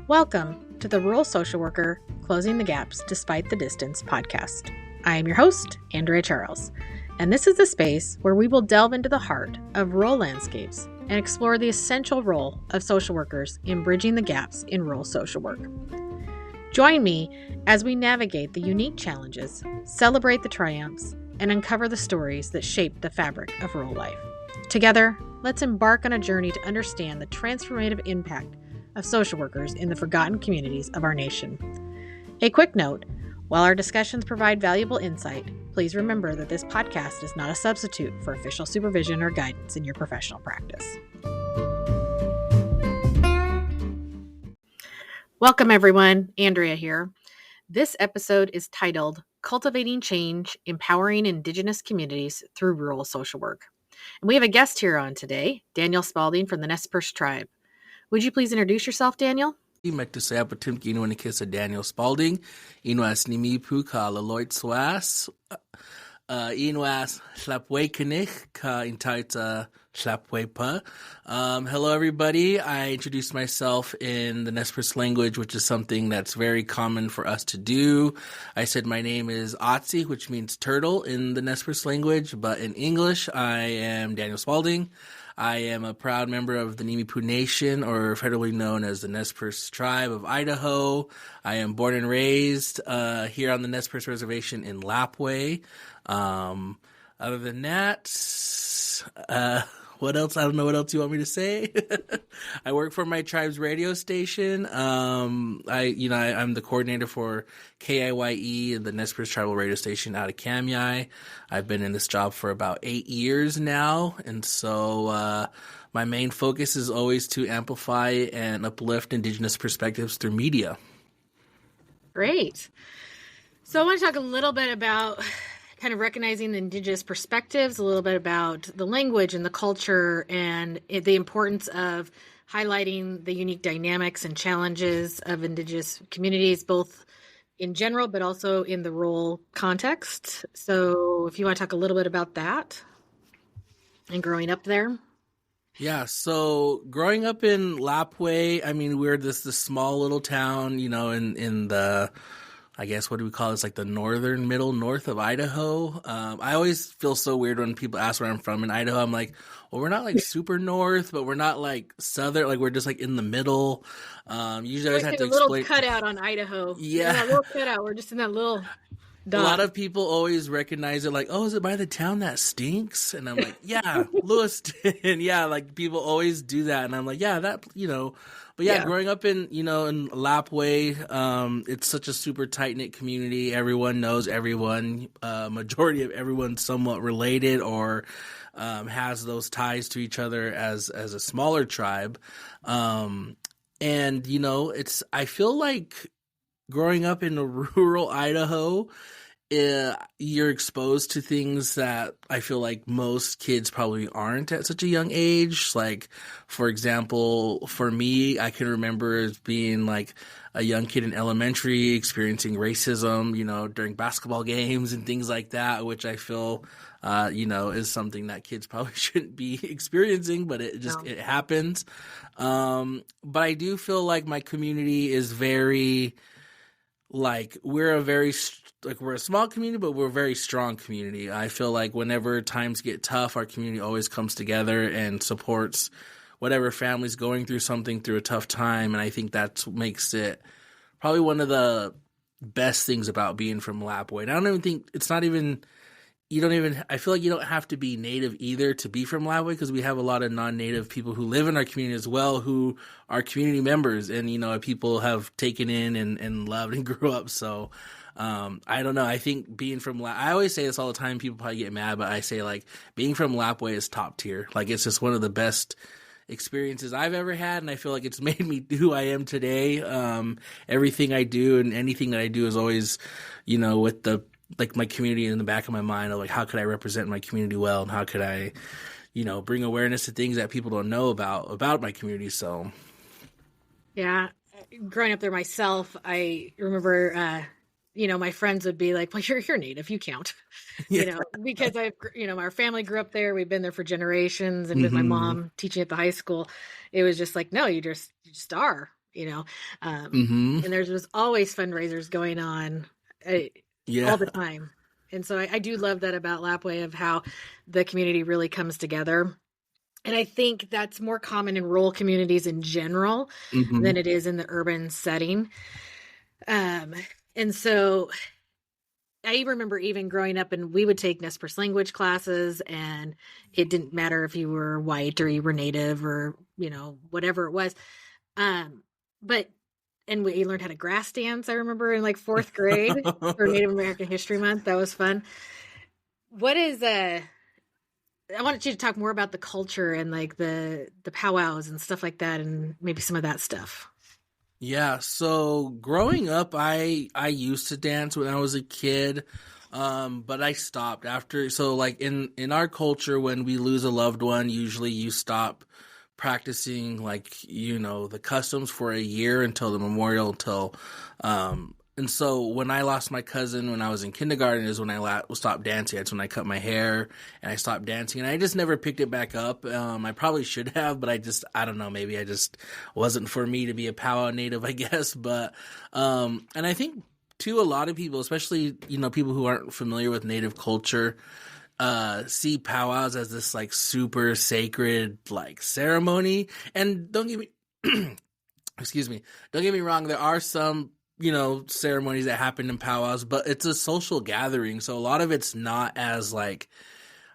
Welcome to the Rural Social Worker Closing the Gaps Despite the Distance podcast. I am your host, Andrea Charles, and this is the space where we will delve into the heart of rural landscapes and explore the essential role of social workers in bridging the gaps in rural social work. Join me as we navigate the unique challenges, celebrate the triumphs, and uncover the stories that shape the fabric of rural life. Together, let's embark on a journey to understand the transformative impact of social workers in the forgotten communities of our nation. A quick note, while our discussions provide valuable insight, please remember that this podcast is not a substitute for official supervision or guidance in your professional practice. Welcome everyone, Andrea here. This episode is titled Cultivating Change, Empowering Indigenous Communities Through Rural Social Work. And we have a guest here on today, Daniel Spaulding from the Nez Perce Tribe. Would you please introduce yourself, Daniel? Magtusaya patimki ino nikisa Daniel Spaulding, inwas nimipu ka laloit swas, inwas Lapwai kinich ka intaita Lapwai pa. Hello, everybody. I introduced myself in the Nez Perce language, which is something that's very common for us to do. I said my name is Otzi, which means turtle in the Nez Perce language, but in English, I am Daniel Spaulding. I am a proud member of the Nimipu Nation, or federally known as the Nez Perce Tribe of Idaho. I am born and raised here on the Nez Perce Reservation in Lapwai. Other than that, what else? I don't know what else you want me to say. I work for my tribe's radio station. I'm the coordinator for KIYE, the Nez Perce Tribal Radio Station out of Kamyai. I've been in this job for about 8 years now, and so my main focus is always to amplify and uplift Indigenous perspectives through media. Great. So I want to talk a little bit about kind of recognizing the Indigenous perspectives, a little bit about the language and the culture and the importance of highlighting the unique dynamics and challenges of Indigenous communities, both in general, but also in the rural context. So if you want to talk a little bit about that and growing up there. Yeah, so growing up in Lapwai, I mean, we're this small little town, in the, I guess, what do we call it? It's like the north of Idaho. I always feel so weird when people ask where I'm from in Idaho. I'm like, well, we're not like super north, but we're not like southern. Like we're just like in the middle. Usually I always have to explain. A little cutout on Idaho. Yeah. A little cutout. We're just in that little dot. A lot of people always recognize it like, oh, is it by the town that stinks? And I'm like, yeah, Lewiston. Yeah, like people always do that. And I'm like, yeah, that, But yeah, growing up in Lapwai, it's such a super tight-knit community. Everyone knows everyone. Majority of everyone's somewhat related or has those ties to each other as a smaller tribe. I feel like growing up in rural Idaho, you're exposed to things that I feel like most kids probably aren't at such a young age. Like, for example, for me, I can remember as being like a young kid in elementary experiencing racism, during basketball games and things like that, which I feel, is something that kids probably shouldn't be experiencing, but it happens. But I do feel like my community is very, we're a small community, but we're a very strong community. I feel like whenever times get tough, our community always comes together and supports whatever family's going through something through a tough time. And I think that makes it probably one of the best things about being from Lapwai. And I don't even think I feel like you don't have to be native either to be from Lapwai, because we have a lot of non-native people who live in our community as well, who are community members and, people have taken in and loved and grew up. So, I don't know. I think being from I always say this all the time. People probably get mad, but I say being from Lapwai is top tier. It's just one of the best experiences I've ever had. And I feel like it's made me who I am today. Everything I do and anything that I do is always, with the, my community in the back of my mind of how could I represent my community well, and how could I, bring awareness to things that people don't know about my community. So, yeah, growing up there myself, I remember, my friends would be like, well, you're native, you count, because our family grew up there. We've been there for generations. And with my mom teaching at the high school, it was just like, no, you just are, Mm-hmm. And there's just always fundraisers going on Yeah. all the time. And so I do love that about Lapwai, of how the community really comes together. And I think that's more common in rural communities in general Mm-hmm. than it is in the urban setting. And so I remember even growing up, and we would take Nez Perce language classes, and it didn't matter if you were white or you were native or, whatever it was. But, and we learned how to grass dance, I remember, in like fourth grade for Native American History Month. That was fun. What is, I wanted you to talk more about the culture and like the powwows and stuff like that, and maybe some of that stuff. Yeah, so growing up, I used to dance when I was a kid, but I stopped after. So like in our culture, when we lose a loved one, usually you stop practicing like the customs for a year until the memorial. And so when I lost my cousin when I was in kindergarten is when I stopped dancing. That's when I cut my hair and I stopped dancing, and I just never picked it back up. I probably should have, but I don't know, maybe I just wasn't for me to be a powwow native, I guess. But and I think too, a lot of people, especially people who aren't familiar with native culture, see powwows as this like super sacred like ceremony. And don't get me excuse me, don't get me wrong, there are some ceremonies that happen in powwows, but it's a social gathering, so a lot of it's not as like,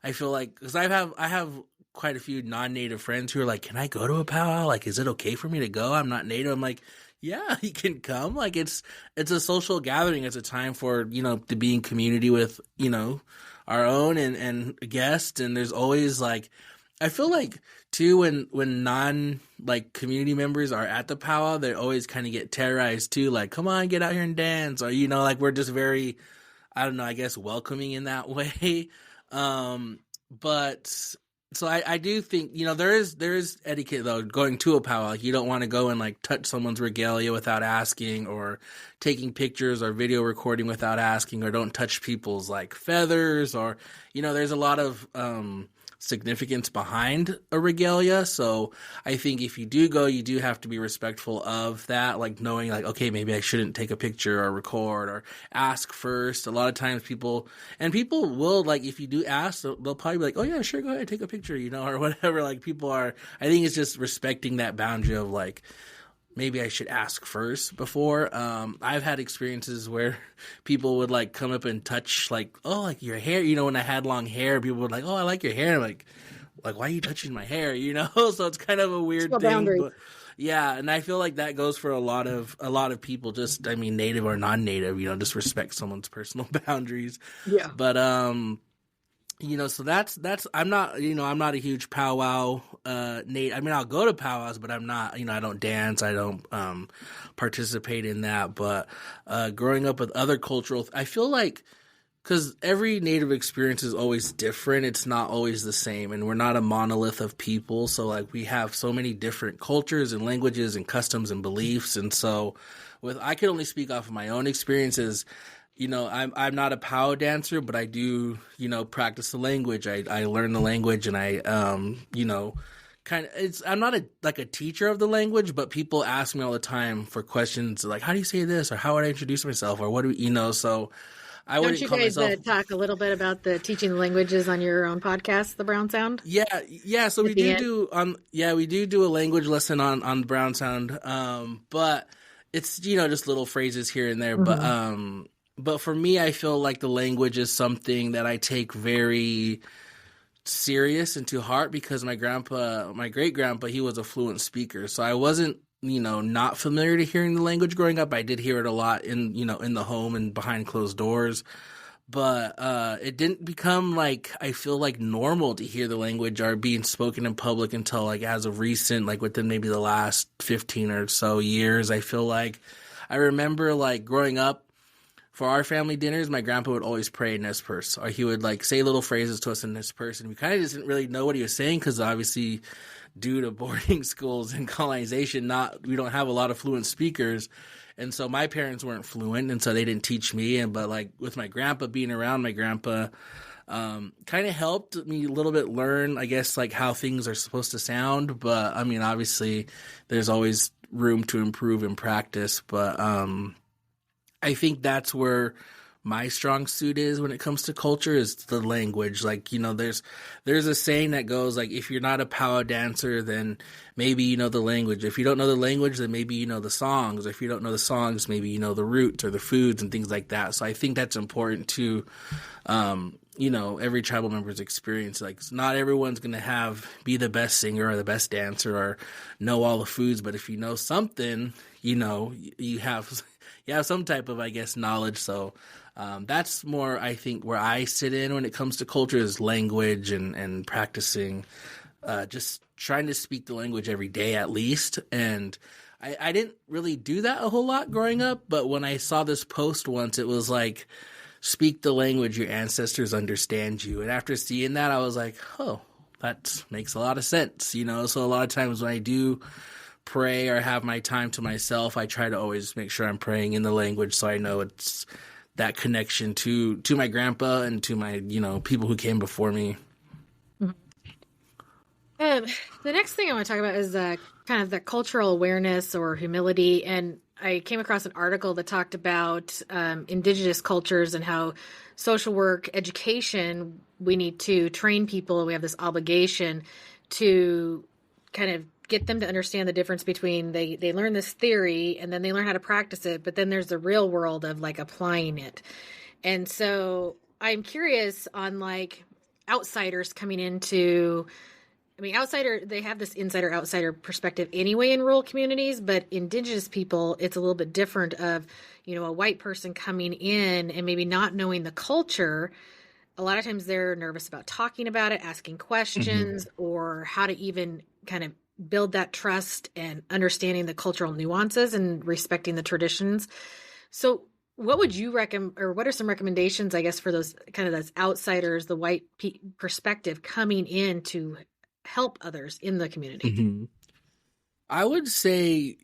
I feel like, because I have quite a few non-native friends who are like, can I go to a powwow? Like, is it okay for me to go? I'm not native. I'm like, yeah, you can come. Like, it's a social gathering. It's a time for to be in community with our own and guests. And there's always like, I feel like too, when non like community members are at the powwow, they always kind of get terrorized too. Like, come on, get out here and dance, or like we're just very, I don't know, I guess welcoming in that way. But so I do think there is etiquette though going to a powwow. Like, you don't want to go and like touch someone's regalia without asking, or taking pictures or video recording without asking, or don't touch people's like feathers, or there's a lot of significance behind a regalia. So I think if you do go, you do have to be respectful of that, like knowing like, okay, maybe I shouldn't take a picture or record or ask first. A lot of times people will, like, if you do ask, they'll probably be like, oh yeah, sure, go ahead, take a picture, or whatever. Like, I think it's just respecting that boundary of like, maybe I should ask first before. I've had experiences where people would like come up and touch like, oh, like your hair. When I had long hair, people would like, oh, I like your hair. I'm like, why are you touching my hair? So it's kind of a weird thing. Boundary. But yeah, and I feel like that goes for a lot of people. Just, I mean, native or non-native. Just respect someone's personal boundaries. Yeah. But so that's I'm not a huge powwow Nate. I mean, I'll go to powwows, but I'm not, I don't dance, I don't participate in that. But growing up with other cultural, I feel like, because every native experience is always different, it's not always the same, and we're not a monolith of people. So like, we have so many different cultures and languages and customs and beliefs, and so I can only speak off of my own experiences. I'm not a powwow dancer, but I do, practice the language. I learn the language, and I, I'm not a teacher of the language, but people ask me all the time for questions like, how do you say this? Or how would I introduce myself? Or what do so I wouldn't call myself. Don't you guys talk a little bit about the teaching the languages on your own podcast, The Brown Sound? Yeah. So we do a language lesson on Brown Sound. But it's, just little phrases here and there. Mm-hmm. But for me, I feel like the language is something that I take very serious and to heart, because my great grandpa, he was a fluent speaker. So I wasn't, not familiar to hearing the language growing up. I did hear it a lot in the home and behind closed doors. But it didn't become like, I feel like, normal to hear the language or being spoken in public until like as of recent, like within maybe the last 15 or so years. I feel like I remember like growing up, for our family dinners, my grandpa would always pray in Nez Perce, or he would like say little phrases to us in Nez Perce, and we kind of just didn't really know what he was saying, because obviously, due to boarding schools and colonization, we don't have a lot of fluent speakers, and so my parents weren't fluent, and so they didn't teach me. But like with my grandpa, being around my grandpa, kind of helped me a little bit learn, I guess, like how things are supposed to sound. But I mean, obviously, there's always room to improve and practice. But I think that's where my strong suit is when it comes to culture, is the language. Like, you know, there's a saying that goes like, if you're not a powwow dancer, then maybe you know the language. If you don't know the language, then maybe you know the songs. If you don't know the songs, maybe you know the roots or the foods and things like that. So I think that's important to, you know, every tribal member's experience. Like, not everyone's going to be the best singer or the best dancer or know all the foods. But if you know something, you know, you have some type of, I guess, knowledge. So that's more, I think, where I sit in when it comes to culture, is language and practicing, just trying to speak the language every day at least. And I didn't really do that a whole lot growing up, but when I saw this post once, it was like, speak the language, your ancestors understand you. And after seeing that, I was like, oh, that makes a lot of sense, you know? So a lot of times when I do pray or have my time to myself, I try to always make sure I'm praying in the language, so I know it's that connection to my grandpa and to my, you know, people who came before me. The next thing I want to talk about is kind of the cultural awareness or humility. And I came across an article that talked about Indigenous cultures and how social work education, we need to train people. We have this obligation to kind of get them to understand the difference between they learn this theory and then they learn how to practice it, but then there's the real world of like applying it. And so I'm curious on like outsiders coming into, I mean, they have this insider-outsider perspective anyway in rural communities, but Indigenous people, it's a little bit different of, you know, a white person coming in and maybe not knowing the culture. A lot of times they're nervous about talking about it, asking questions, or how to even kind of build that trust and understanding the cultural nuances and respecting the traditions. So what would you recommend, or what are some recommendations, I guess, for those kind of those outsiders, the white perspective coming in to help others in the community? I would say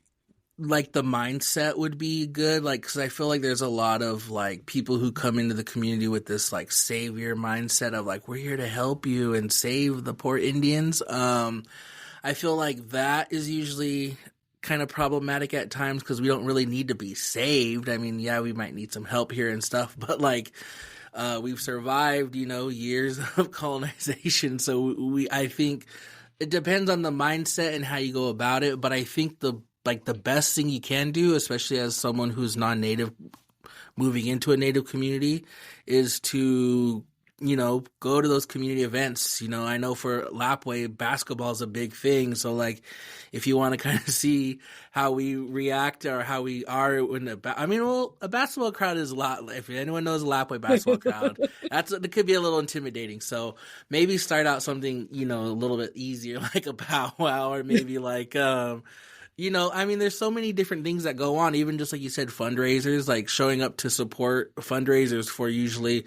like the mindset would be good, like, because I feel like there's a lot of like people who come into the community with this like savior mindset of like, we're here to help you and save the poor Indians. I feel like that is usually kind of problematic at times, because we don't really need to be saved. I mean, yeah, we might need some help here and stuff, but like we've survived, you know, years of colonization. So I think it depends on the mindset and how you go about it. But I think the best thing you can do, especially as someone who's non-native moving into a native community, is to, you know, go to those community events. You know, I know for Lapwai, basketball is a big thing. So like, if you want to kind of see how we react or how we are when a basketball crowd is a lot. If anyone knows a Lapwai basketball crowd, it could be a little intimidating. So maybe start out something, you know, a little bit easier, like a powwow, or maybe like, you know, I mean, there's so many different things that go on, even just like you said, fundraisers, like showing up to support fundraisers for usually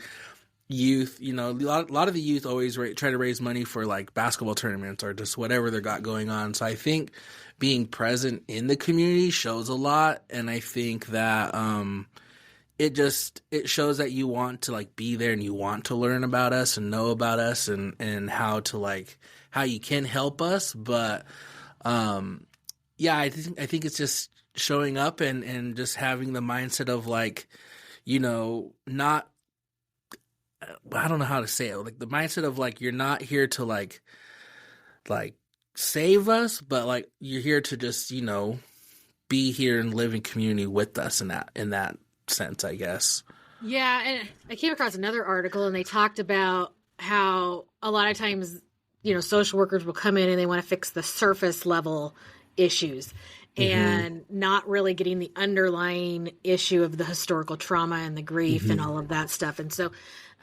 youth. You know, a lot of the youth always try to raise money for like basketball tournaments or just whatever they got going on. So I think being present in the community shows a lot. And I think that it shows that you want to like be there and you want to learn about us and know about us and how you can help us. But yeah, I think it's just showing up and just having the mindset of like, you know, not, I don't know how to say it, like the mindset of like, you're not here to like save us, but like you're here to just, you know, be here and live in community with us in that sense, I guess. Yeah, and I came across another article and they talked about how a lot of times, you know, social workers will come in and they want to fix the surface level issues and not really getting the underlying issue of the historical trauma and the grief and all of that stuff. And so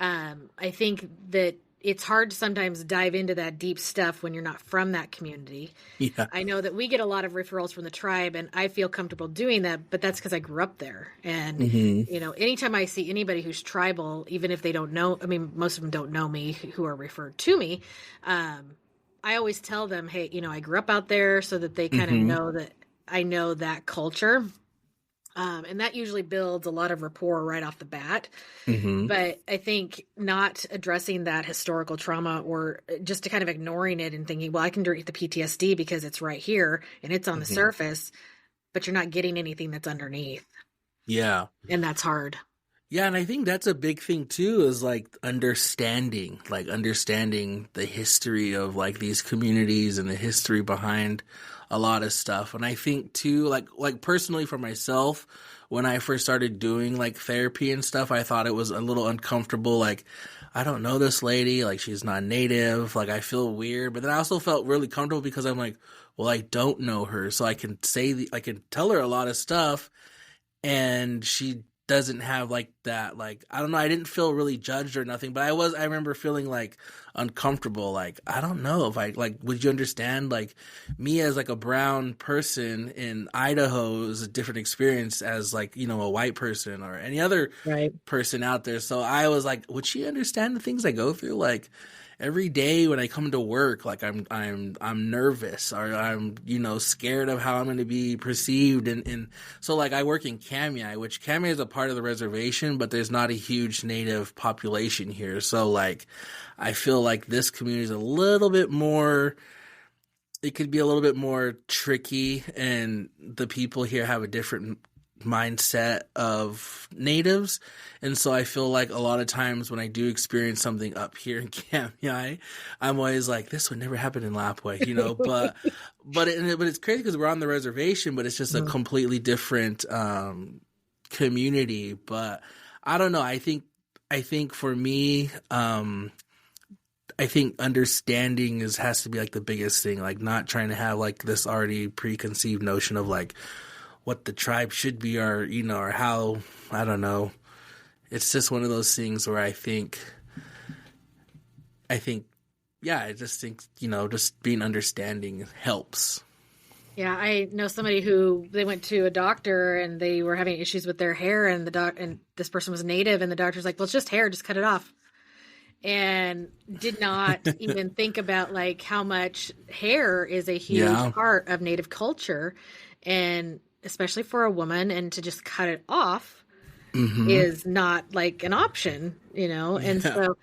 I think that it's hard to sometimes dive into that deep stuff when you're not from that community. Yeah. I know that we get a lot of referrals from the tribe and I feel comfortable doing that, but that's because I grew up there. And, you know, anytime I see anybody who's tribal, even if they don't know, I mean, most of them don't know me who are referred to me. I always tell them, hey, you know, I grew up out there, so that they kind of know that I know that culture. And that usually builds a lot of rapport right off the bat. But I think not addressing that historical trauma or just to kind of ignoring it and thinking, well, I can treat the PTSD because it's right here and it's on the surface. but you're not getting anything that's underneath. Yeah. And that's hard. Yeah, and I think that's a big thing too, is like understanding the history of like these communities and the history behind a lot of stuff. And I think too, like personally for myself, when I first started doing like therapy and stuff, I thought it was a little uncomfortable. Like, I don't know this lady, like she's not native, like I feel weird. But then I also felt really comfortable because I'm like, well, I don't know her, so I can I can tell her a lot of stuff, and she doesn't have like that, like, I don't know, I didn't feel really judged or nothing, but I remember feeling like uncomfortable, like, I don't know if I, like, would you understand, like, me as like a brown person in Idaho is a different experience as like, you know, a white person or any other person out there. So I was like, would she understand the things I go through? Like, every day when I come to work, like I'm nervous, or I'm, you know, scared of how I'm going to be perceived. And so like I work in Kamiah, which Kamiah is a part of the reservation, but there's not a huge native population here. So like, I feel like this community is a little bit more, it could be a little bit more tricky, and the people here have a different mindset of natives. And so I feel like a lot of times when I do experience something up here in Kamiah, I'm always like, this would never happen in Lapwai, you know, but it's crazy because we're on the reservation, but it's just a completely different community. But I don't know, I think for me, I think understanding has to be like the biggest thing, like not trying to have like this already preconceived notion of like what the tribe should be, or, you know, or how, I don't know. It's just one of those things where I think, yeah, I just think, you know, just being understanding helps. Yeah, I know somebody who, they went to a doctor and they were having issues with their hair, and and this person was native, and the doctor's like, well, it's just hair, just cut it off. And did not even think about like how much hair is a huge part of native culture, and especially for a woman, and to just cut it off is not like an option, you know? And so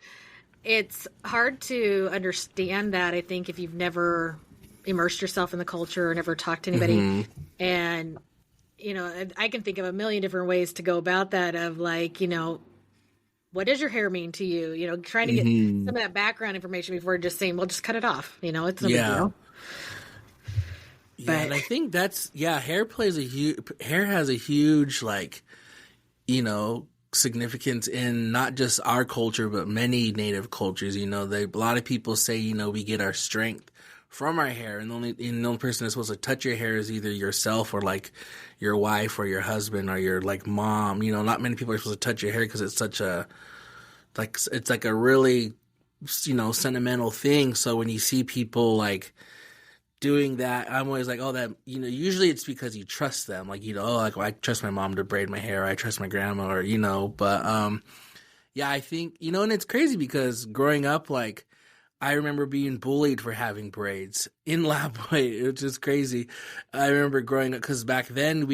it's hard to understand that, I think, if you've never immersed yourself in the culture or never talked to anybody. And, you know, I can think of a million different ways to go about that, of like, you know, what does your hair mean to you? You know, trying to get some of that background information before just saying, well, just cut it off. You know, it's no big deal. Yeah, and I think that's, hair has a huge, like, you know, significance in not just our culture, but many native cultures. You know, a lot of people say, you know, we get our strength from our hair, and the only person that's supposed to touch your hair is either yourself or like your wife or your husband or your like mom. You know, not many people are supposed to touch your hair because it's such a, like, it's like a really, you know, sentimental thing. So when you see people like doing that, I'm always like, oh, that, you know, usually it's because you trust them. Like, you know, oh, like, well, I trust my mom to braid my hair. I trust my grandma, or, you know, but, yeah, I think, you know, and it's crazy because growing up, like, I remember being bullied for having braids in Lapwai, which is crazy. I remember growing up, because back then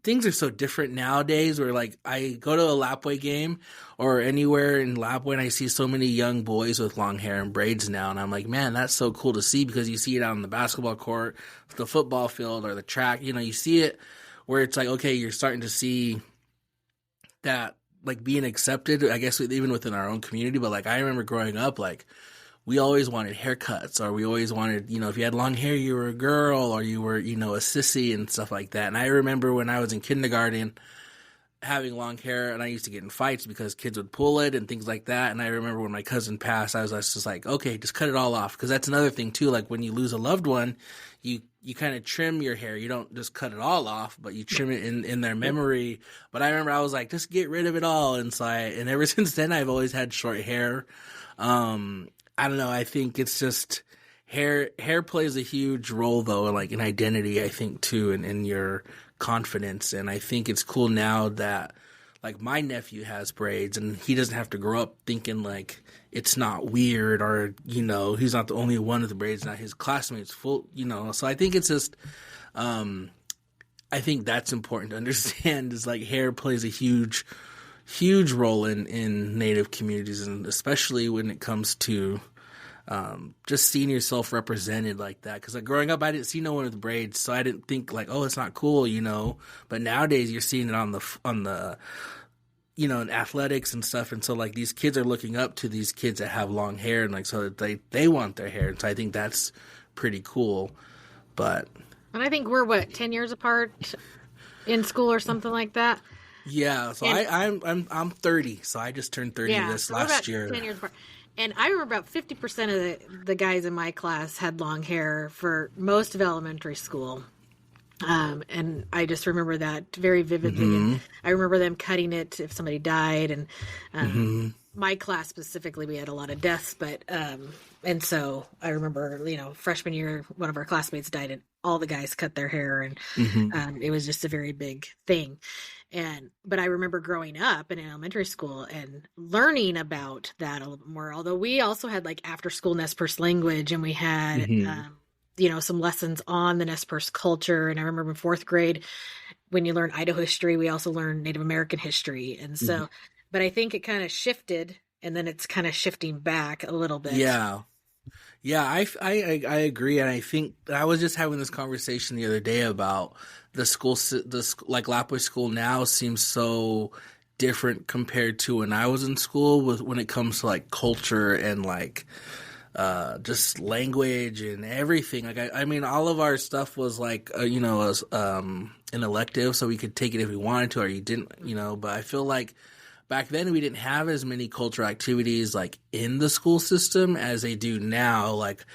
things are so different nowadays, where like I go to a Lapwai game or anywhere in Lapwai and I see so many young boys with long hair and braids now. And I'm like, man, that's so cool to see, because you see it out on the basketball court, the football field, or the track. You know, you see it where it's like, okay, you're starting to see that, like, being accepted, I guess, even within our own community. But like, I remember growing up, like, we always wanted haircuts, or we always wanted, you know, if you had long hair, you were a girl, or you were, you know, a sissy and stuff like that. And I remember when I was in kindergarten having long hair, and I used to get in fights because kids would pull it and things like that. And I remember when my cousin passed, I was just like, okay, just cut it all off. Because that's another thing too, like when you lose a loved one, you kind of trim your hair. You don't just cut it all off, but you trim it in their memory. But I remember I was like, just get rid of it all. And so and ever since then, I've always had short hair. I don't know. I think it's just hair plays a huge role, though, like in identity, I think, too, and in your confidence. And I think it's cool now that, like, my nephew has braids, and he doesn't have to grow up thinking like it's not weird, or, you know, he's not the only one with the braids. Now his classmates full, you know. So I think it's just, I think that's important to understand, is like hair plays a huge role in Native communities, and especially when it comes to just seeing yourself represented like that. Because like growing up, I didn't see no one with braids, so I didn't think like, oh, it's not cool, you know. But nowadays, you're seeing it on the you know, in athletics and stuff, and so like these kids are looking up to these kids that have long hair, and like so that they want their hair, and so I think that's pretty cool. But And I think we're 10 years apart in school or something like that. yeah, so I'm 30, so I just turned 30 this so last year. 10 years apart. And I remember about 50% of the guys in my class had long hair for most of elementary school. And I just remember that very vividly. Mm-hmm. And I remember them cutting it if somebody died. And my class specifically, we had a lot of deaths. But and so I remember, you know, freshman year, one of our classmates died, and all the guys cut their hair, and it was just a very big thing. But I remember growing up in elementary school and learning about that a little bit more. Although we also had like after school Nez Perce language, and we had you know, some lessons on the Nez Perce culture. And I remember in fourth grade, when you learn Idaho history, we also learned Native American history. And so, but I think it kind of shifted, and then it's kind of shifting back a little bit. Yeah. Yeah, I agree, and I think I was just having this conversation the other day about the school, like Lapwai school now seems so different compared to when I was in school when it comes to like culture and like just language and everything. Like I mean, all of our stuff was like you know, was an elective, so we could take it if we wanted to, or you didn't, you know. But I feel like back then we didn't have as many cultural activities like in the school system as they do now. Like,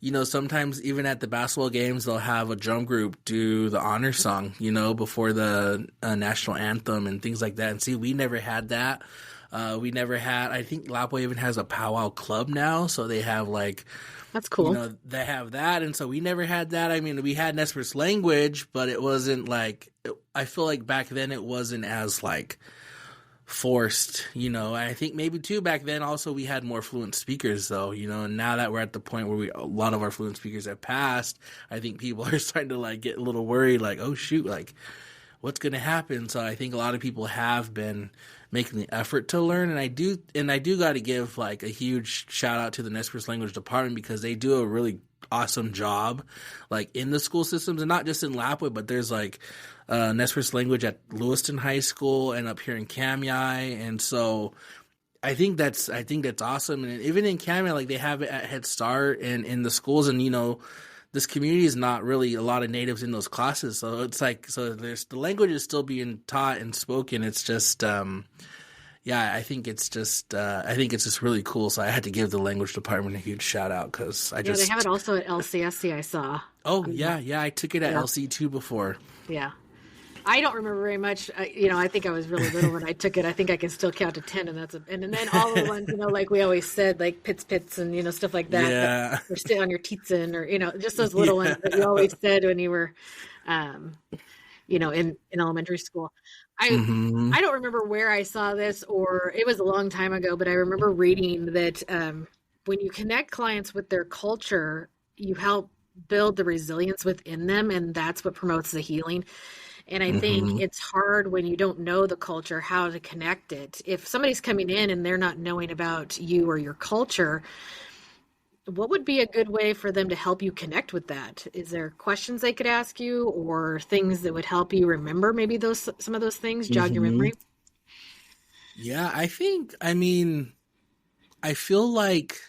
you know, sometimes even at the basketball games, they'll have a drum group do the honor song, you know, before the national anthem and things like that. And see, we never had that. We never had, I think Lapwai even has a powwow club now. So they have like, that's cool. You know, they have that. And so we never had that. I mean, we had Nez Perce language, but it wasn't like, I feel like back then it wasn't as like forced, you know. I think maybe too back then also we had more fluent speakers though, you know, and now that we're at the point where a lot of our fluent speakers have passed, I think people are starting to like get a little worried, like, oh shoot, like what's going to happen? So I think a lot of people have been making the effort to learn, and I do got to give like a huge shout out to the Nez Perce language department, because they do a really awesome job like in the school systems, and not just in Lapwai, but there's like Nez Perce language at Lewiston High School and up here in Kamai, and so I think that's awesome. And even in Kamai, like they have it at Head Start and in the schools, and you know, this community is not really a lot of natives in those classes, so it's like, so there's the language is still being taught and spoken. It's just yeah, I think it's just really cool. So I had to give the language department a huge shout out, because they have it also at LCSC. I saw. Oh yeah, I took it at LC2 before. Yeah, I don't remember very much. You know, I think I was really little when I took it. I think I can still count to 10, and and then all the ones, you know, like we always said, like pits, and you know, stuff like that. Yeah. Or sit on your teetsin, or you know, just those little ones that you always said when you were, you know, in elementary school. I don't remember where I saw this, or it was a long time ago, but I remember reading that when you connect clients with their culture, you help build the resilience within them, and that's what promotes the healing. And I think it's hard when you don't know the culture, how to connect it. If somebody's coming in and they're not knowing about you or your culture, what would be a good way for them to help you connect with that? Is there questions they could ask you, or things that would help you remember maybe some of those things, jog your memory? Yeah, I feel like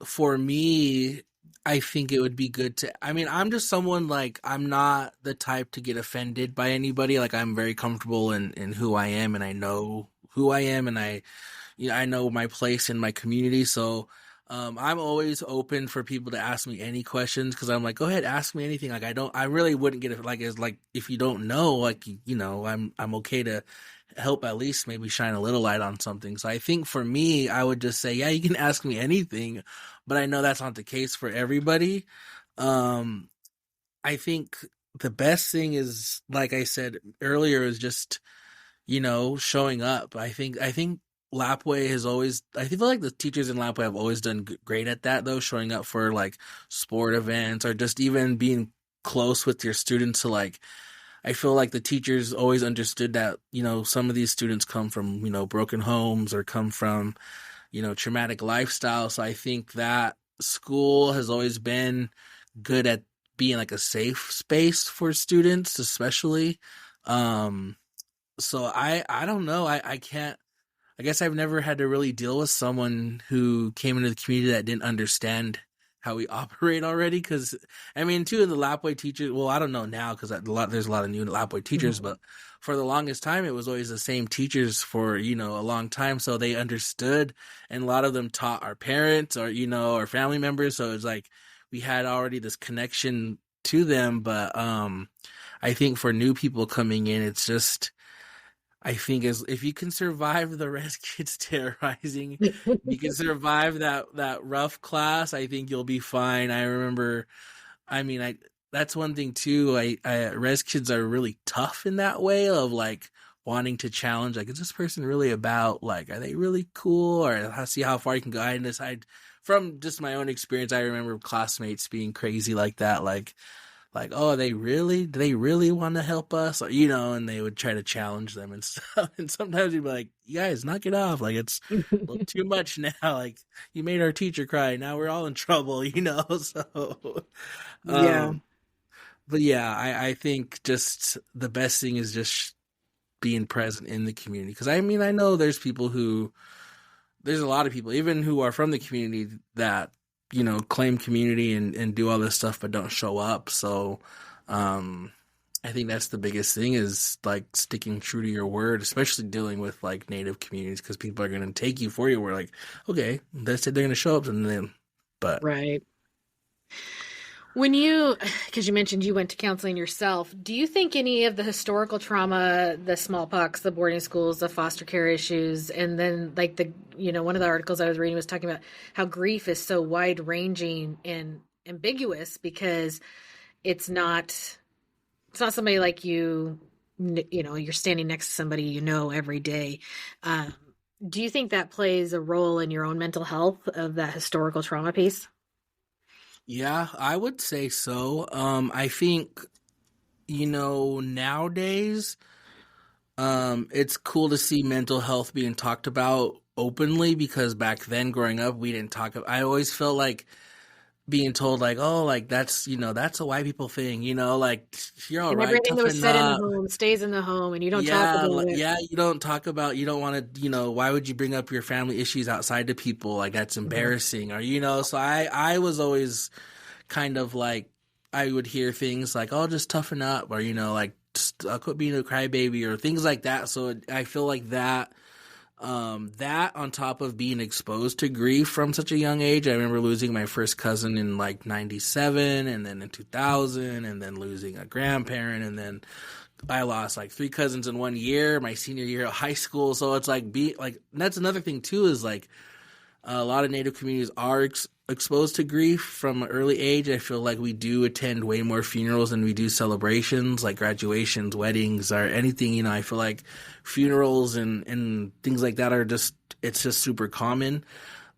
for me, I think it would be good to, I'm just someone like, I'm not the type to get offended by anybody. Like I'm very comfortable in who I am, and I know who I am, and I know my place in my community. So I'm always open for people to ask me any questions, because I'm like, go ahead, ask me anything. Like I really wouldn't get it. Like it's like, if you don't know, like, you know, I'm okay to help at least maybe shine a little light on something. So I think for me, I would just say, yeah, you can ask me anything, but I know that's not the case for everybody. I think the best thing is, like I said earlier, is just, you know, showing up. I think Lapwai has always, I feel like the teachers in Lapwai have always done great at that though, showing up for like sport events, or just even being close with your students. To like, I feel like the teachers always understood that, you know, some of these students come from, you know, broken homes, or come from, traumatic lifestyle. So I think that school has always been good at being like a safe space for students, especially. Um, so I don't know. I can't. I guess I've never had to really deal with someone who came into the community that didn't understand how we operate already. Because I mean, too, in the Lapwai teachers. Well, I don't know now because there's a lot of new Lapwai teachers, Mhm. but for the longest time, it was always the same teachers for a long time. So they understood, and a lot of them taught our parents or our family members. So it's like we had already this connection to them. But I think for new people coming in, it's just I think as if you can survive the res kids terrorizing, you can survive that rough class. I think you'll be fine. I remember. I mean, I that's one thing too. I res kids are really tough in that way of like wanting to challenge. Like, is this person really about? Like, are they really cool? Or see how far you can go. I decide from just my own experience. I remember classmates being crazy like that. Like, oh, do they really want to help us? Or, and they would try to challenge them and stuff. And sometimes you'd be like, you guys, knock it off. Like, it's a little too much now. Like, you made our teacher cry. Now we're all in trouble, So, Yeah. um, but yeah, I think just the best thing is just being present in the community. Because I mean, I know there's a lot of people, even who are from the community, that claim community and do all this stuff but don't show up. So I think that's the biggest thing is like sticking true to your word, especially dealing with like native communities, because people are going to take you for your word. Like, okay, they said they're going to show up, and then but Right. Because you mentioned you went to counseling yourself, do you think any of the historical trauma, the smallpox, the boarding schools, the foster care issues, and then like one of the articles I was reading was talking about how grief is so wide ranging and ambiguous because it's not, it's not somebody like you're standing next to somebody every day. Um, do you think that plays a role in your own mental health of that historical trauma piece? yeah, I would say so. I think nowadays it's cool to see mental health being talked about openly, because back then growing up we didn't talk I always felt like being told like, oh, like that's a white people thing, like you're all And right, everything that was toughen said in the up. home stays in the home, and you don't talk Yeah, about like, it. yeah, you don't want to, why would you bring up your family issues outside to people? Like, that's Mhm. embarrassing. Or, so I was always kind of like, I would hear things like, oh, just toughen up, or, like, just, quit being a crybaby, or things like that. So I feel like that on top of being exposed to grief from such a young age. I remember losing my first cousin in like 97, and then in 2000, and then losing a grandparent, and then I lost like three cousins in 1 year, my senior year of high school. So it's like that's another thing too, is like a lot of Native communities are exposed to grief from an early age. I feel like we do attend way more funerals than we do celebrations, like graduations, weddings, or anything. I feel like funerals and things like that it's just super common.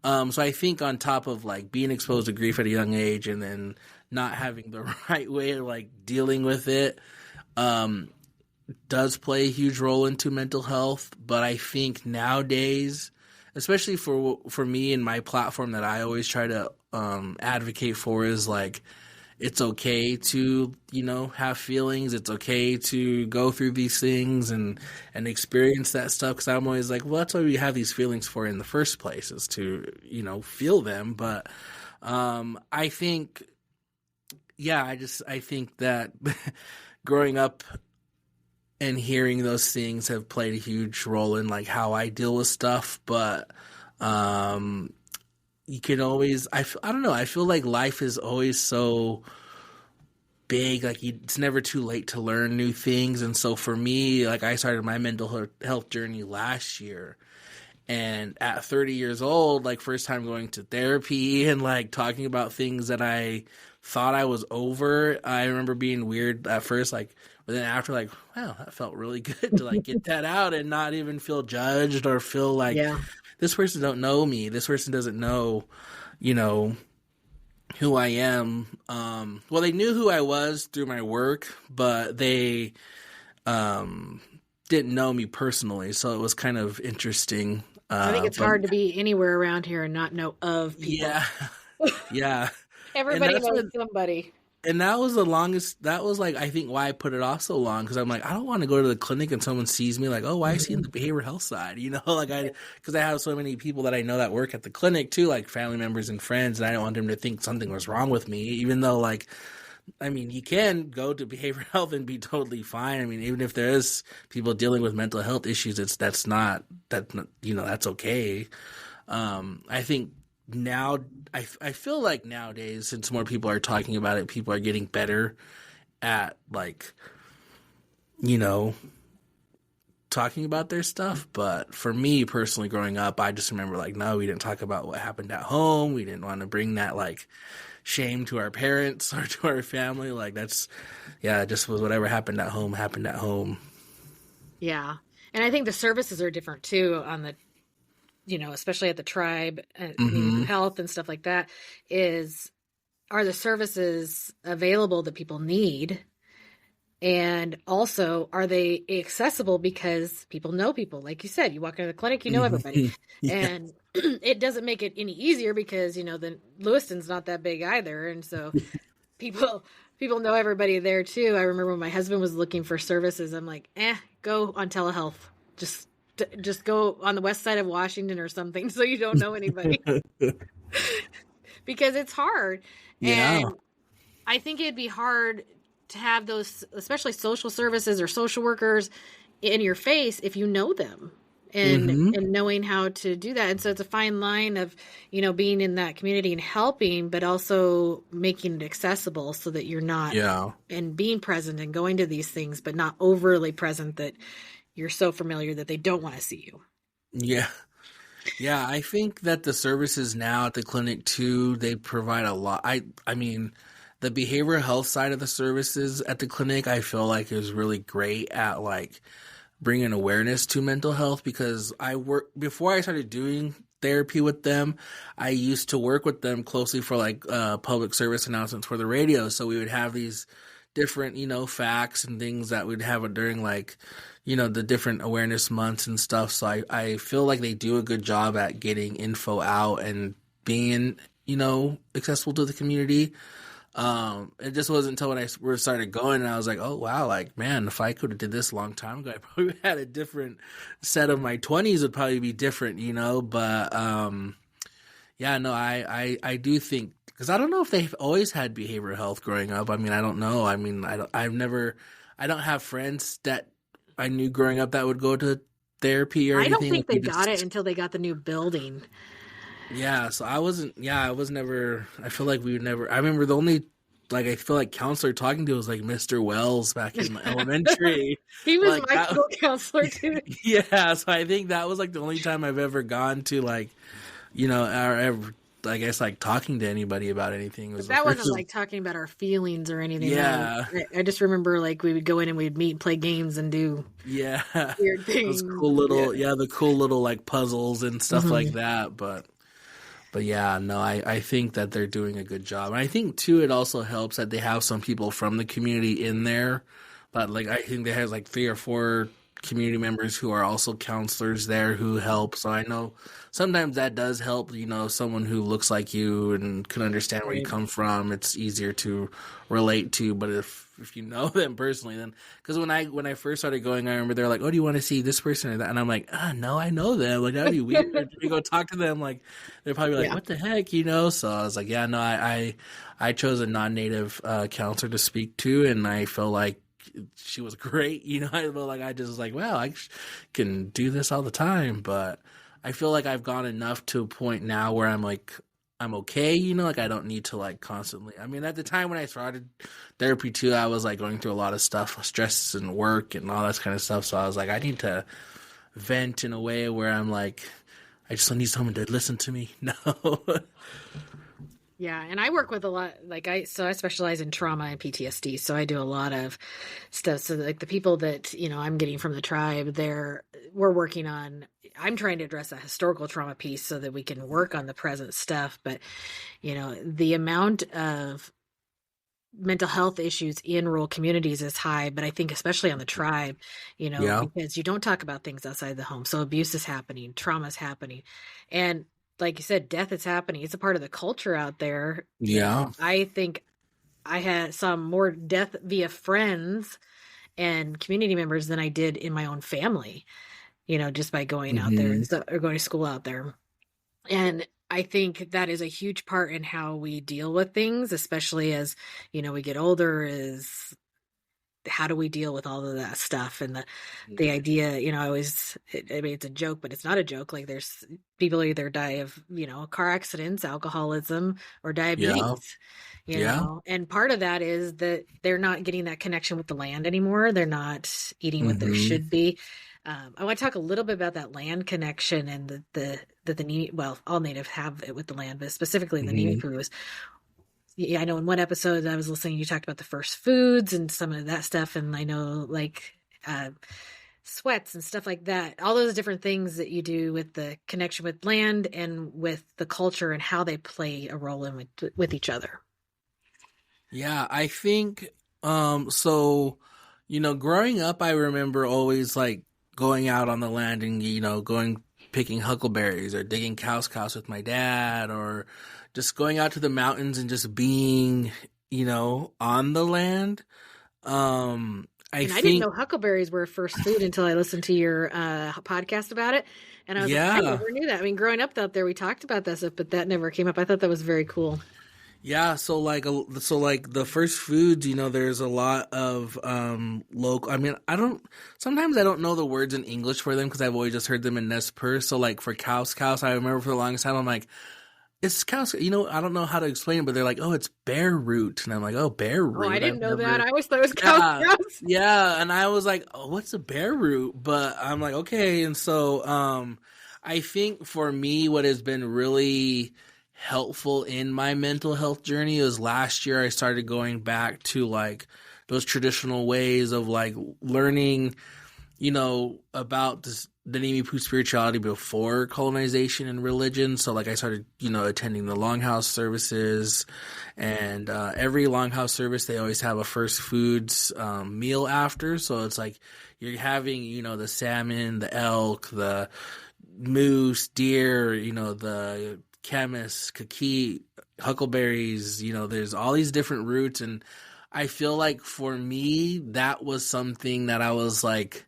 So I think on top of like being exposed to grief at a young age and then not having the right way of like dealing with it, um, does play a huge role into mental health. But I think nowadays, especially for me and my platform that I always try to advocate for, is like it's okay to have feelings. It's okay to go through these things and experience that stuff. Because I'm always like, well, that's what we have these feelings for in the first place, is to feel them. But I think, yeah, I think that growing up and hearing those things have played a huge role in like how I deal with stuff. But um you can always I don't know, I feel like life is always so big, like it's never too late to learn new things. And so for me, like, I started my mental health journey last year, and at 30 years old, like, first time going to therapy and like talking about things that I thought I was over. I remember being weird at first, like, but then after, like, wow, that felt really good to like get that out and not even feel judged or feel like Yeah. this person don't know me. This person doesn't know, you know, who I am. Well, they knew who I was through my work, but they didn't know me personally. So it was kind of interesting. I think it's But hard to be anywhere around here and not know of people. yeah, yeah. And Everybody that's knows what somebody. And that was the longest. That was like I think why I put it off so long because I'm like I don't want to go to the clinic and someone sees me like, oh, why is he in the behavioral health side? Like because I have so many people that I know that work at the clinic too, like family members and friends, and I don't want them to think something was wrong with me, even though like I mean you can go to behavioral health and be totally fine. I mean even if there is people dealing with mental health issues, that's okay. I think now I feel like nowadays since more people are talking about it, people are getting better at like talking about their stuff. But for me personally growing up, I just remember like no, we didn't talk about what happened at home. We didn't want to bring that like shame to our parents or to our family. Like it just was whatever happened at home. Yeah. And I think the services are different too on the, especially at the tribe, health and stuff like that are the services available that people need? And also, are they accessible because people know people? Like you said, you walk into the clinic, you know everybody. Yeah. And it doesn't make it any easier because, the Lewiston's not that big either. And so people know everybody there too. I remember when my husband was looking for services, I'm like, go on telehealth. Just go on the west side of Washington or something so you don't know anybody. Because it's hard. Yeah. And I think it'd be hard to have those, especially social services or social workers in your face if you know them and knowing how to do that. And so it's a fine line of, being in that community and helping, but also making it accessible so that you're not and being present and going to these things, but not overly present that you're so familiar that they don't want to see you. Yeah. Yeah, I think that the services now at the clinic too, they provide a lot. I mean, the behavioral health side of the services at the clinic, I feel like is really great at like bringing awareness to mental health because before I started doing therapy with them, I used to work with them closely for like public service announcements for the radio. So we would have these different, facts and things that we'd have during like, the different awareness months and stuff. So I feel like they do a good job at getting info out and being, accessible to the community. It just wasn't until when I started going and I was like, oh wow, like man, if I could have did this a long time ago, I probably had a different set of my 20s would probably be different, but I do think because I don't know if they've always had behavioral health growing up. I mean, I don't know. I mean, I don't have friends that I knew growing up that would go to therapy or anything. I don't think they got it until they got the new building. Yeah, so I was never, I feel like we would never, I remember the only, like, I feel like counselor talking to was like Mr. Wells back in elementary. He was like, my school counselor too. Yeah, so I think that was like the only time I've ever gone to like, or ever, I guess like talking to anybody about anything. That wasn't like talking about our feelings or anything. Yeah. I just remember like we would go in and we'd meet and play games and do weird things. Those cool little, the cool little like puzzles and stuff like that. But yeah, no, I think that they're doing a good job. And I think too, it also helps that they have some people from the community in there. But like, I think they have like 3 or 4 community members who are also counselors there who help. So I know sometimes that does help, someone who looks like you and can understand where you come from. It's easier to relate to. But if you know them personally, then because when I first started going, I remember they're like, oh, do you want to see this person or that? And I'm like, no, I know them. Like, that'd be weird to go talk to them. Like, they're probably like, what the heck, So I was like, yeah, no, I chose a non-native counselor to speak to, and I feel like she was great. I feel like I just was like, wow, I can do this all the time. But I feel like I've gone enough to a point now where I'm like, I'm okay, like I don't need to like constantly. I mean, at the time when I started therapy too, I was like going through a lot of stuff, stress and work and all that kind of stuff. So I was like, I need to vent in a way where I'm like, I just need someone to listen to me. No. Yeah, and I work with a lot, I specialize in trauma and PTSD, so I do a lot of stuff. So like the people that, I'm getting from the tribe, we're working on, I'm trying to address a historical trauma piece so that we can work on the present stuff. But, the amount of mental health issues in rural communities is high, but I think especially on the tribe, Yeah. because you don't talk about things outside the home. So abuse is happening, trauma is happening. And like you said, death is happening. It's a part of the culture out there. Yeah. I think I had some more death via friends and community members than I did in my own family, just by going out there Hmm. or going to school out there. And I think that is a huge part in how we deal with things, especially as, we get older, is how do we deal with all of that stuff? And the idea, I mean, it's a joke, but it's not a joke. Like there's people either die of, car accidents, alcoholism, or Yeah. diabetes, Yeah. and part of that is that they're not getting that connection with the land anymore. They're not eating what there Hmm. should be. I want to talk a little bit about that land connection and all native have it with the land, but specifically the Hmm. Nimi is. Yeah, I know in one episode I was listening, you talked about the first foods and some of that stuff, and I know like sweats and stuff like that. All those different things that you do with the connection with land and with the culture and how they play a role in with each other. Yeah, I think so growing up I remember always like going out on the land and going picking huckleberries or digging cows with my dad or just going out to the mountains and just being, on the land. I And I didn't think know huckleberries were first food until I listened to your podcast about it. And I was like, I yeah. never knew that. I mean, growing up out there, we talked about that stuff, but that never came up. I thought that was very cool. Yeah, so like the first foods, there's a lot of local. I mean, sometimes I don't know the words in English for them because I've always just heard them in Nez Perce. So like for cows, I remember for the longest time I'm like, it's cows. I don't know how to explain it, but they're like, oh, it's bear root, and I'm like, oh, bear Oh, I root. didn't I've know that. never. I always thought it was cow Yeah, grass. yeah, and I was like, oh, what's a bear root? But I'm like, okay, and so I think for me, what has been really helpful in my mental health journey is last year I started going back to like those traditional ways of like learning, about the Nimi Poo spirituality before colonization and religion. So like I started, attending the longhouse services, and every longhouse service they always have a first foods meal after. So it's like you're having, the salmon, the elk, the moose, deer, the camas, kaki, huckleberries, there's all these different roots. And I feel like for me, that was something that I was like,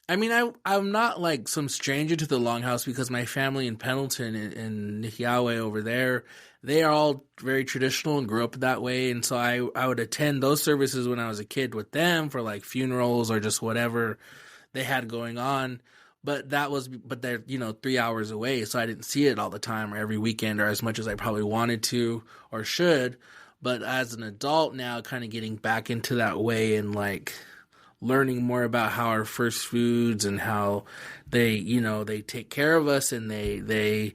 I mean, I'm not like some stranger to the longhouse because my family in Pendleton and Nihiawe over there, they are all very traditional and grew up that way. And so I would attend those services when I was a kid with them for like funerals or just whatever they had going on. But they're, 3 hours away. So I didn't see it all the time or every weekend or as much as I probably wanted to or should. But as an adult now, kind of getting back into that way and like learning more about how our first foods and how they take care of us, and they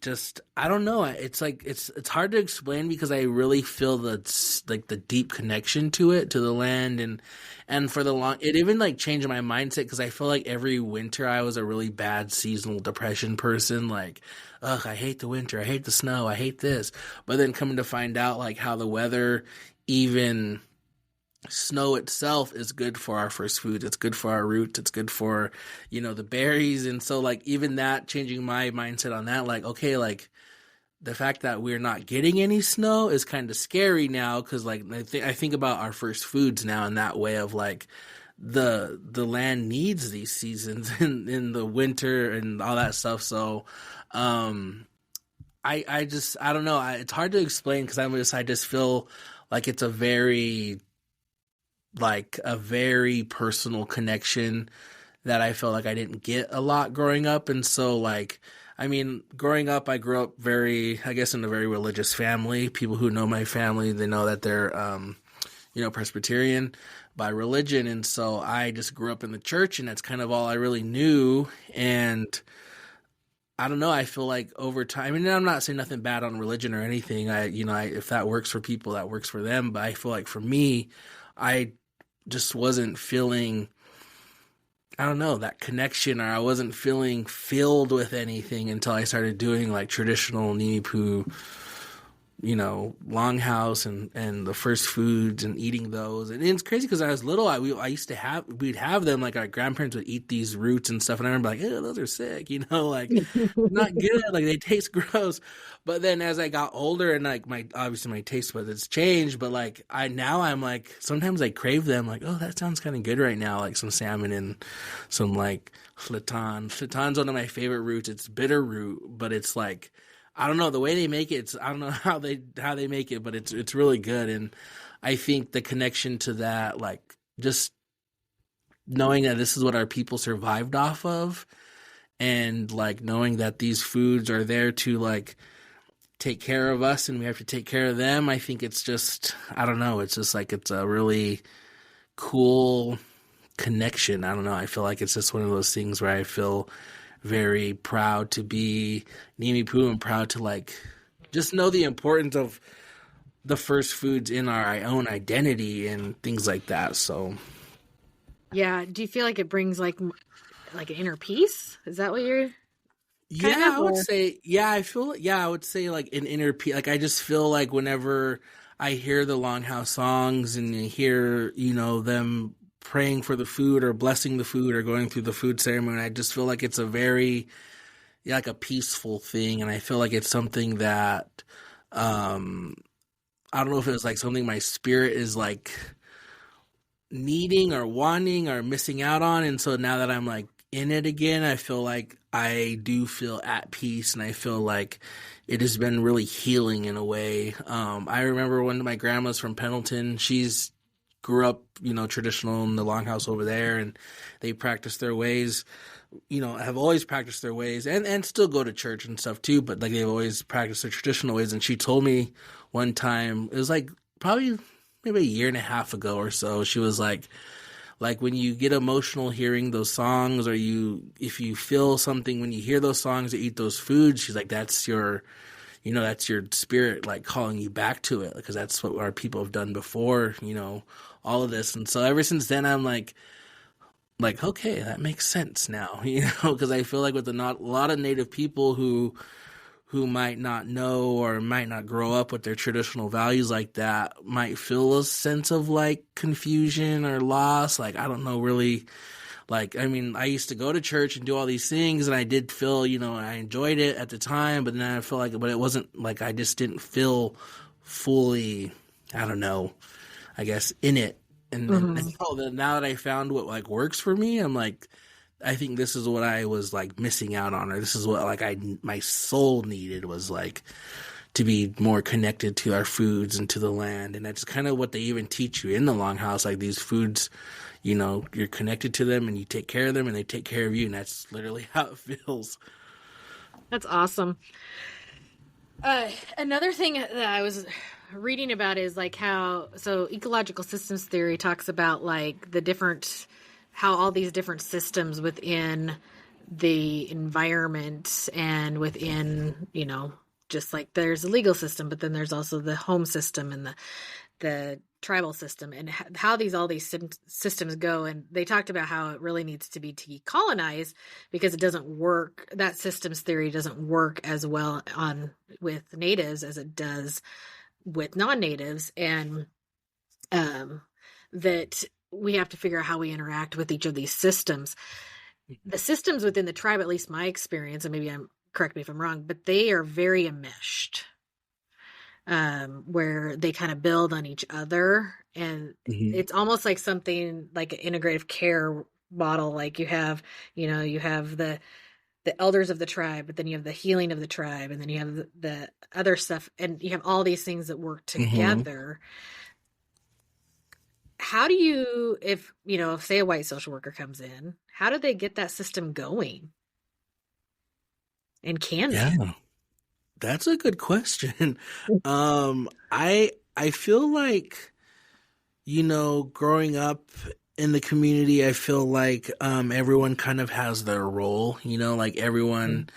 just, I don't know, it's like it's hard to explain because I really feel the deep connection to the land, and for the long, it even like changed my mindset because I feel like every winter I was a really bad seasonal depression person, like, ugh, I hate the winter, I hate the snow, I hate this. But then coming to find out like how the weather, even snow itself, is good for our first foods. It's good for our roots. It's good for, the berries. And so like even that, changing my mindset on that, like, okay, like the fact that we're not getting any snow is kind of scary now. Cause like I think about our first foods now in that way of like the land needs these seasons in the winter and all that stuff. So, I don't know. It's hard to explain because I just feel like it's a very personal connection that I felt like I didn't get a lot growing up. And so like, I mean, growing up, I grew up I guess in a very religious family. People who know my family, they know that they're, Presbyterian by religion. And so I just grew up in the church, and that's kind of all I really knew. And I don't know. I feel like over time, and I'm not saying nothing bad on religion or anything. If that works for people, that works for them. But I feel like for me, I just wasn't feeling, I don't know, that connection, or I wasn't feeling filled with anything until I started doing like traditional Nimi Poo longhouse and the first foods and eating those. And it's crazy because I was little, we'd have them, like our grandparents would eat these roots and stuff. And I remember like, oh, those are sick, like not good. Like they taste gross. But then as I got older and like obviously my taste buds has changed, but like I'm like, sometimes I crave them like, oh, that sounds kind of good right now. Like some salmon and some like flitan. Flitan's one of my favorite roots. It's bitter root, but it's like, I don't know the way they make it. I don't know how they make it, but it's really good. And I think the connection to that, like just knowing that this is what our people survived off of, and like knowing that these foods are there to like take care of us, and we have to take care of them. I think it's just, I don't know. It's just like it's a really cool connection. I don't know. I feel like it's just one of those things where I feel very proud to be Nimipu and proud to like just know the importance of the first foods in our own identity and things like that. So yeah, do you feel like it brings like an inner peace? Is that what you're I would say I would say like an inner peace. Like I just feel like whenever I hear the Longhouse songs and you hear them praying for the food or blessing the food or going through the food ceremony, I just feel like it's a very like a peaceful thing. And I feel like it's something that I don't know if it was like something my spirit is like needing or wanting or missing out on. And so now that I'm like in it again, I feel like I do feel at peace, and I feel like it has been really healing in a way. I remember one of my grandmas from Pendleton, she's grew up, traditional in the longhouse over there, and they practice their ways, have always practiced their ways and still go to church and stuff too, but like they've always practiced their traditional ways. And she told me one time, it was like probably maybe a year and a half ago or so, she was like when you get emotional hearing those songs, or if you feel something when you hear those songs or eat those foods, she's like, that's your that's your spirit like calling you back to it, because that's what our people have done before, all of this. And so ever since then, I'm like, okay, that makes sense now, because I feel like with a lot of Native people who might not know or might not grow up with their traditional values like that might feel a sense of like confusion or loss. Like, I don't know really. Like, I mean, I used to go to church and do all these things, and I did feel, I enjoyed it at the time, but then I feel like, but it wasn't like, I just didn't feel fully, I don't know, I guess in it. And then now that I found what like works for me, I'm like, I think this is what I was like missing out on, or this is what like my soul needed, was like to be more connected to our foods and to the land. And that's kind of what they even teach you in the Longhouse, like these foods, you're connected to them and you take care of them and they take care of you. And that's literally how it feels. That's awesome. Another thing that I was reading about is like so ecological systems theory talks about like how all these different systems within the environment and within, just like there's a legal system, but then there's also the home system and the tribal system, and how all these systems go. And they talked about how it really needs to be decolonized because it doesn't work. That systems theory doesn't work as well with natives as it does with non-natives, and that we have to figure out how we interact with each of these systems. The systems within the tribe, at least my experience, and maybe correct me if I'm wrong, but they are very enmeshed. Where they kind of build on each other, and it's almost like something like an integrative care model. Like you have the elders of the tribe, but then you have the healing of the tribe, and then you have the other stuff, and you have all these things that work together. How do you, if say a white social worker comes in, how do they get that system going? And can they? That's a good question. I feel like, growing up in the community, I feel like everyone kind of has their role, like everyone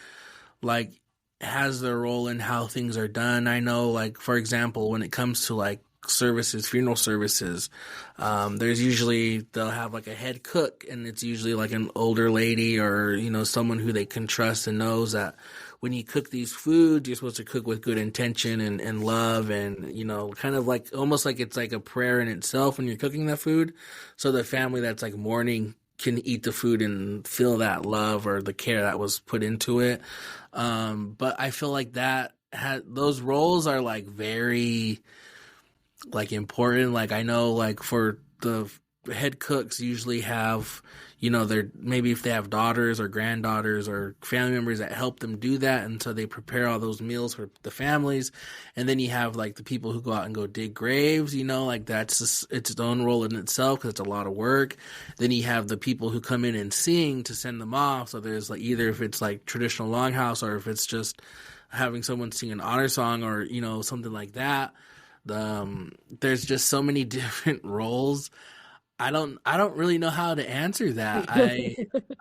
like has their role in how things are done. I know, like, for example, when it comes to like funeral services, there's usually, they'll have like a head cook, and it's usually like an older lady or, someone who they can trust and knows that when you cook these foods, you're supposed to cook with good intention and love, and kind of like almost like it's like a prayer in itself when you're cooking that food, so the family that's like mourning can eat the food and feel that love or the care that was put into it. But I feel like those roles are like very like important. Like I know like for the head cooks usually have, they're maybe if they have daughters or granddaughters or family members that help them do that. And so they prepare all those meals for the families. And then you have like the people who go out and go dig graves, like that's just its own role in itself because it's a lot of work. Then you have the people who come in and sing to send them off. So there's like either if it's like traditional longhouse or if it's just having someone sing an honor song or, something like that. There's just so many different roles. I don't really know how to answer that.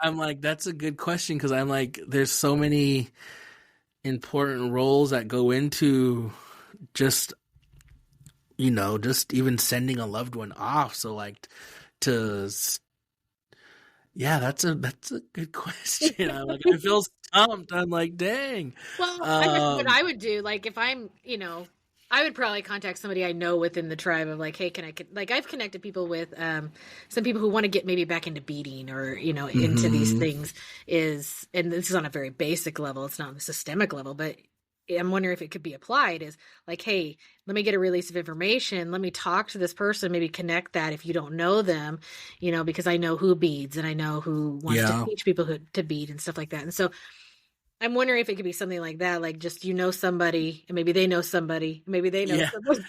I'm like, that's a good question because I'm like, there's so many important roles that go into just, just even sending a loved one off. So like that's a good question. I'm like, I feel stumped. I'm like, dang. Well, I guess what I would do, like if I'm, I would probably contact somebody I know within the tribe of like, hey, like I've connected people with some people who want to get maybe back into beading or, into these things and this is on a very basic level. It's not on the systemic level, but I'm wondering if it could be applied is like, hey, let me get a release of information. Let me talk to this person, maybe connect that if you don't know them, because I know who beads and I know who wants to teach people to bead and stuff like that. And so I'm wondering if it could be something like that, like just somebody, and maybe they know somebody, maybe they know somebody.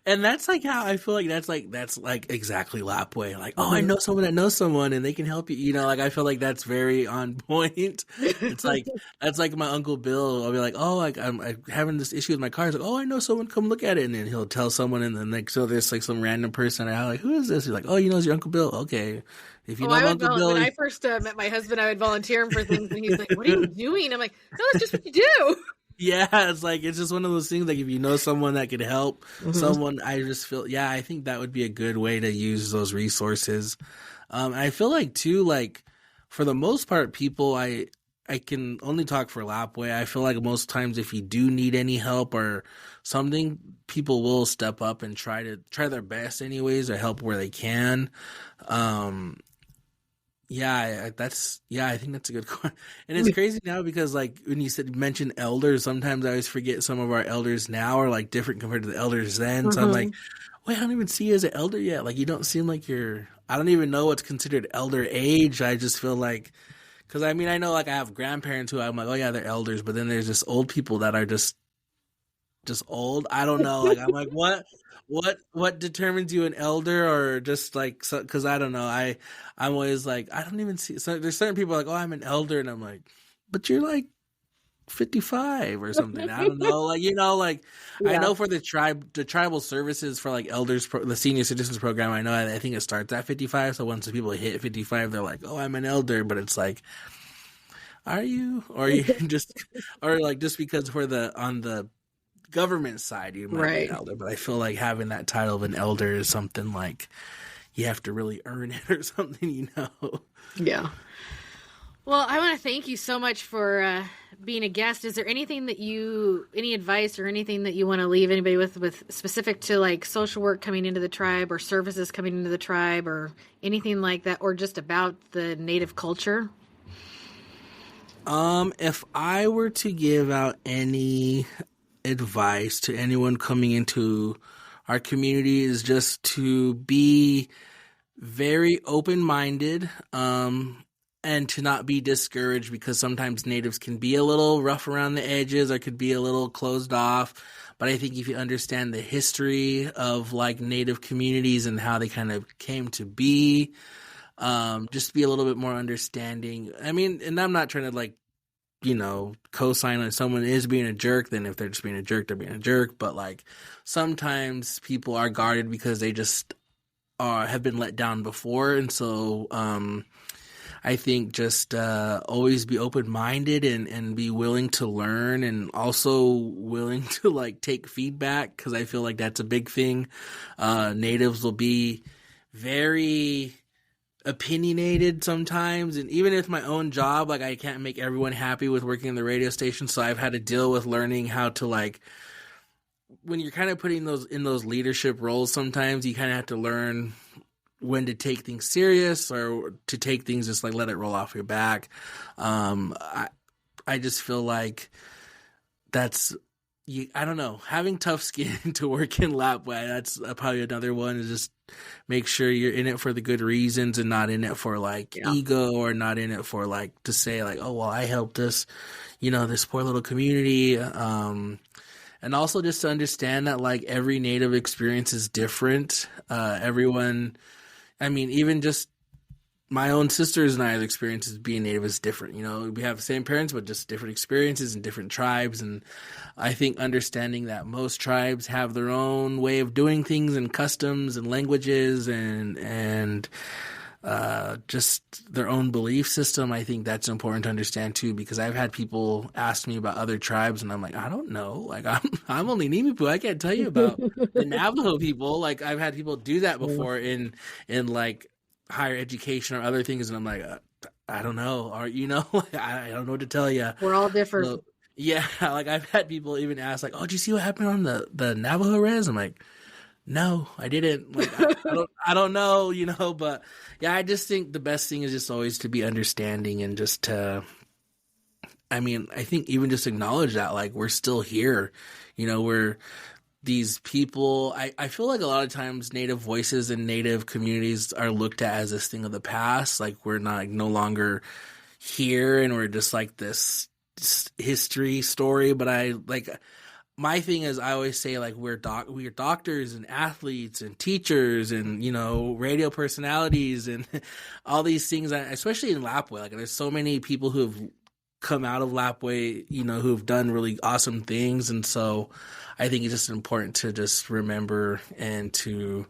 And that's like how I feel like that's like exactly Lapwai. Like, I know someone that knows someone, and they can help you. Like I feel like that's very on point. It's like that's like my Uncle Bill. I'll be like, like I'm having this issue with my car. He's like, I know someone. Come look at it, and then he'll tell someone, and then like so there's like some random person. And I'm like, who is this? He's like, it's your Uncle Bill. Okay. If you know Uncle Bill, when I first met my husband, I would volunteer him for things, and he's like, "What are you doing?" I'm like, "No, it's just what you do." Yeah, it's like it's just one of those things. Like if you know someone that could help someone, I just feel I think that would be a good way to use those resources. I feel like too, like for the most part, people I can only talk for Lapwai. I feel like most times if you do need any help or something, people will step up and try their best anyways or help where they can. I think that's a good question. And it's crazy now because like when you mention elders, sometimes I always forget some of our elders now are like different compared to the elders then. So I'm like, wait, I don't even see you as an elder yet. Like you don't seem like I don't even know what's considered elder age. I just feel like, because I mean, I know like I have grandparents who I'm like, they're elders, but then there's just old people that are just old. I don't know. Like I'm like, what determines you an elder or just like, because I don't know. I'm always like, I don't even see. So there's certain people like, I'm an elder, and I'm like, but you're like 55 or something. I don't know. Like I know for the tribal services for like elders, the senior citizens program. I think it starts at 55. So once the people hit 55, they're like, I'm an elder. But it's like, are you? Or are you just because on the government side you might be an elder, but I feel like having that title of an elder is something like you have to really earn it or something, Yeah. Well, I want to thank you so much for being a guest. Is there anything any advice or anything that you want to leave anybody with specific to like social work coming into the tribe or services coming into the tribe or anything like that, or just about the Native culture? If I were to give out any advice to anyone coming into our community is just to be very open-minded, and to not be discouraged because sometimes natives can be a little rough around the edges or could be a little closed off. But I think if you understand the history of like native communities and how they kind of came to be, just be a little bit more understanding. I mean, and I'm not trying to like, co-sign on someone is being a jerk, then if they're just being a jerk, they're being a jerk. But like sometimes people are guarded because they just have been let down before. And so I think just always be open-minded and be willing to learn and also willing to like take feedback, because I feel like that's a big thing. Natives will be very opinionated sometimes, and even with my own job, like I can't make everyone happy with working in the radio station, so I've had to deal with learning how to, like, when you're kind of putting those in those leadership roles, sometimes you kind of have to learn when to take things serious or to take things just like let it roll off your back. I just feel like that's, I don't know, having tough skin to work in Lapwai, that's probably another one, is just make sure you're in it for the good reasons and not in it for like ego, or not in it for like to say like, oh, well, I helped this, this poor little community. And also just to understand that like every Native experience is different. Everyone, I mean, even just my own sisters and I's experiences being Native is different. We have the same parents, but just different experiences in different tribes. And I think understanding that most tribes have their own way of doing things and customs and languages and just their own belief system, I think that's important to understand too, because I've had people ask me about other tribes and I'm like, I don't know. Like I'm only Nimipu. I can't tell you about the Navajo people. Like I've had people do that before in like higher education or other things, and I'm like, I don't know, or I don't know what to tell you. We're all different. So, yeah, like I've had people even ask, like, "Oh, did you see what happened on the Navajo res?" I'm like, "No, I didn't." Like, I don't know, But yeah, I just think the best thing is just always to be understanding and just to, I think even just acknowledge that like we're still here, we're these people. I feel like a lot of times Native voices and Native communities are looked at as this thing of the past. Like we're no longer here and we're just like this history story. But my thing is I always say like we're doctors and athletes and teachers and, radio personalities and all these things, especially in Lapwai. Like there's so many people who have come out of Lapwai, who've done really awesome things. And so I think it's just important to just remember and to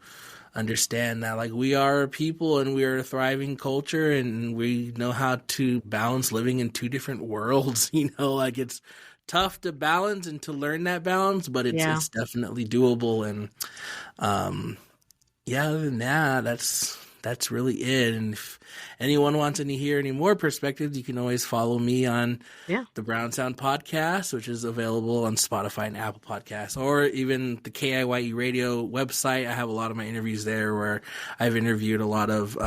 understand that like we are people and we are a thriving culture and we know how to balance living in two different worlds. Like it's tough to balance and to learn that balance, but it's definitely doable. And other than that, that's really it. And if anyone wants to hear any more perspectives, you can always follow me on the Brown Sound podcast, which is available on Spotify and Apple Podcasts, or even the KIYE radio website. I have a lot of my interviews there where I've interviewed a lot of,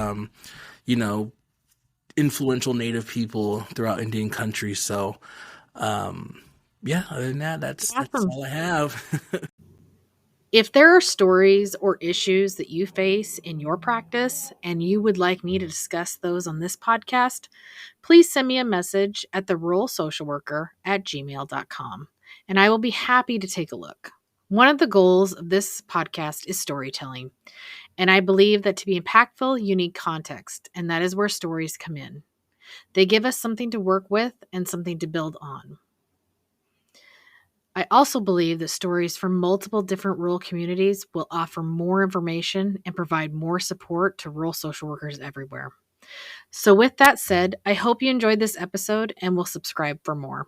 influential Native people throughout Indian country. So, other than that, that's all I have. If there are stories or issues that you face in your practice and you would like me to discuss those on this podcast, please send me a message at theruralsocialworker@gmail.com, and I will be happy to take a look. One of the goals of this podcast is storytelling, and I believe that to be impactful, you need context, and that is where stories come in. They give us something to work with and something to build on. I also believe that stories from multiple different rural communities will offer more information and provide more support to rural social workers everywhere. So with that said, I hope you enjoyed this episode and will subscribe for more.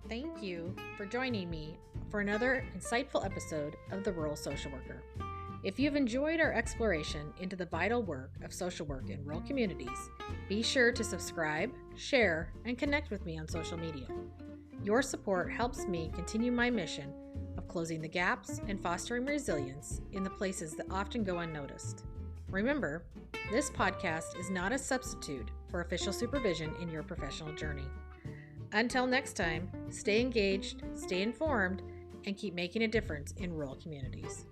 Thank you for joining me for another insightful episode of The Rural Social Worker. If you've enjoyed our exploration into the vital work of social work in rural communities, be sure to subscribe, share, and connect with me on social media. Your support helps me continue my mission of closing the gaps and fostering resilience in the places that often go unnoticed. Remember, this podcast is not a substitute for official supervision in your professional journey. Until next time, stay engaged, stay informed, and keep making a difference in rural communities.